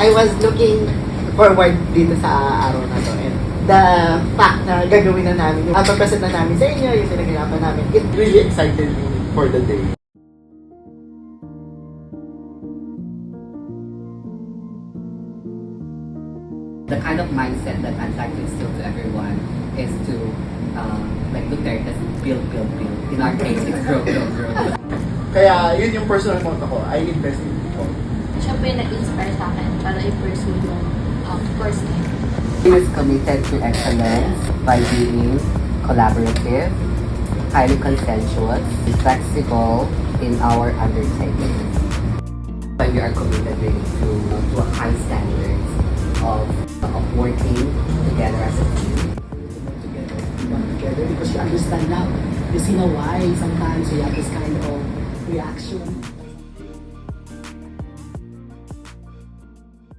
I was looking forward dito sa araw na to. And the fact na gagawin na namin, yung present na namin sa inyo, yung pinag-ilapan namin, it really excited me for the day. The kind of mindset that I'd like to instill to everyone is to, like Duterte, build. In our case, it's grow. Kaya yun yung personal motto ko, I invest in people. Siya po yung nag-inspire sa akin para i-pursue yung course na yun. He is committed to excellence by being collaborative, highly consensuous, flexible in our undertakings. But we are committed really to a high standards of working together as a team. Together because you understand now. You see now why sometimes we have this kind of reaction.